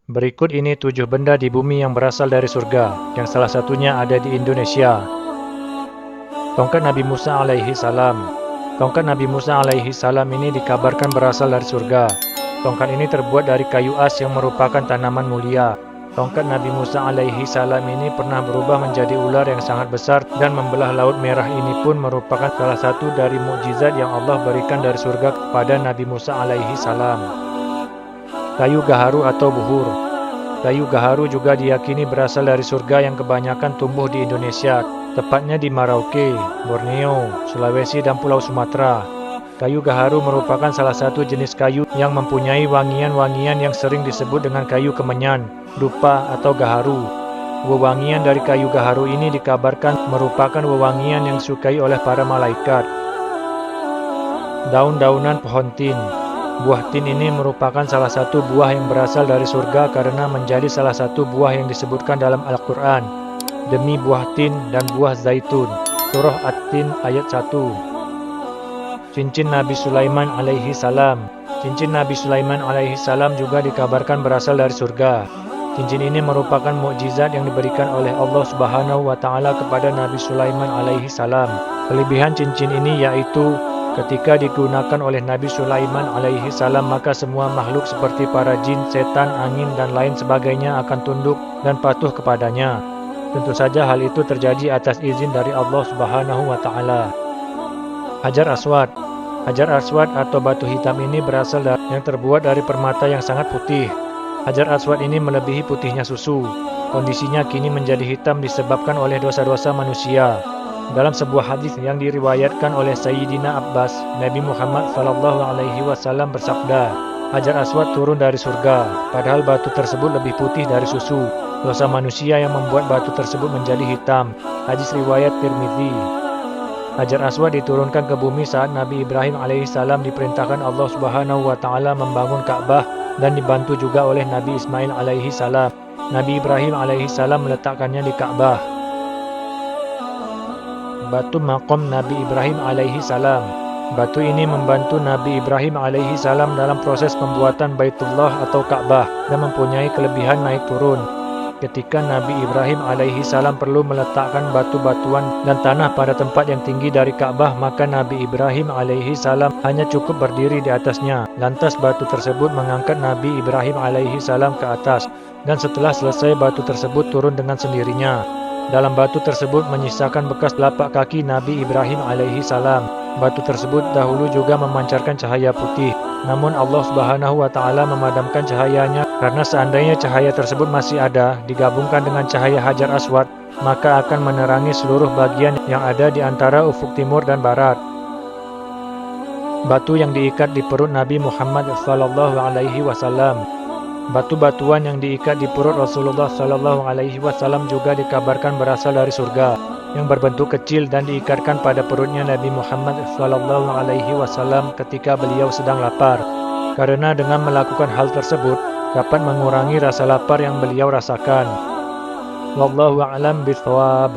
Berikut ini 7 benda di bumi yang berasal dari surga, yang salah satunya ada di Indonesia. Tongkat Nabi Musa alaihi salam. Tongkat Nabi Musa alaihi salam ini dikabarkan berasal dari surga. Tongkat ini terbuat dari kayu as yang merupakan tanaman mulia. Tongkat Nabi Musa alaihi salam ini pernah berubah menjadi ular yang sangat besar dan membelah Laut Merah. Ini pun merupakan salah satu dari mukjizat yang Allah berikan dari surga kepada Nabi Musa alaihi salam. Kayu gaharu atau buhur. Kayu gaharu juga diyakini berasal dari surga yang kebanyakan tumbuh di Indonesia, tepatnya di Merauke, Borneo, Sulawesi, dan Pulau Sumatera. Kayu gaharu merupakan salah satu jenis kayu yang mempunyai wangian-wangian yang sering disebut dengan kayu kemenyan, dupa, atau gaharu. Wewangian dari kayu gaharu ini dikabarkan merupakan wewangian yang disukai oleh para malaikat. Daun-daunan pohon tin. Buah tin ini merupakan salah satu buah yang berasal dari surga karena menjadi salah satu buah yang disebutkan dalam Al-Quran. Demi buah tin dan buah zaitun. Surah At-Tin ayat 1. Cincin Nabi Sulaiman alaihi salam. Cincin Nabi Sulaiman alaihi salam juga dikabarkan berasal dari surga. Cincin ini merupakan mukjizat yang diberikan oleh Allah Subhanahu wa taala kepada Nabi Sulaiman alaihi salam. Kelebihan cincin ini yaitu ketika digunakan oleh Nabi Sulaiman alaihi salam, maka semua makhluk seperti para jin, setan, angin, dan lain sebagainya akan tunduk dan patuh kepadanya. Tentu saja hal itu terjadi atas izin dari Allah Subhanahu wa taala. Hajar Aswad. Hajar Aswad atau batu hitam ini berasal dari yang terbuat dari permata yang sangat putih. Hajar Aswad ini melebihi putihnya susu. Kondisinya kini menjadi hitam disebabkan oleh dosa-dosa manusia. Dalam sebuah hadis yang diriwayatkan oleh Sayyidina Abbas, Nabi Muhammad SAW bersabda, Hajar Aswad turun dari surga, padahal batu tersebut lebih putih dari susu. Dosa manusia yang membuat batu tersebut menjadi hitam. Hadis riwayat Tirmidzi. Hajar Aswad diturunkan ke bumi saat Nabi Ibrahim alaihissalam diperintahkan Allah Subhanahu wa taala membangun Ka'bah dan dibantu juga oleh Nabi Ismail alaihissalam. Nabi Ibrahim alaihissalam meletakkannya di Ka'bah. Batu Maqam Nabi Ibrahim alaihi salam. Batu ini membantu Nabi Ibrahim alaihi salam dalam proses pembuatan Baitullah atau Ka'bah dan mempunyai kelebihan naik turun. Ketika Nabi Ibrahim alaihi salam perlu meletakkan batu-batuan dan tanah pada tempat yang tinggi dari Ka'bah, maka Nabi Ibrahim alaihi salam hanya cukup berdiri di atasnya. Lantas batu tersebut mengangkat Nabi Ibrahim alaihi salam ke atas, dan setelah selesai batu tersebut turun dengan sendirinya. Dalam batu tersebut menyisakan bekas telapak kaki Nabi Ibrahim alaihi salam. Batu tersebut dahulu juga memancarkan cahaya putih. Namun Allah Subhanahu wa taala memadamkan cahayanya karena seandainya cahaya tersebut masih ada digabungkan dengan cahaya Hajar Aswad, maka akan menerangi seluruh bagian yang ada di antara ufuk timur dan barat. Batu yang diikat di perut Nabi Muhammad SAW. Batu-batuan yang diikat di perut Rasulullah SAW juga dikabarkan berasal dari surga, yang berbentuk kecil dan diikatkan pada perutnya Nabi Muhammad SAW ketika beliau sedang lapar. Karena dengan melakukan hal tersebut dapat mengurangi rasa lapar yang beliau rasakan. Wallahu a'lam bishawab.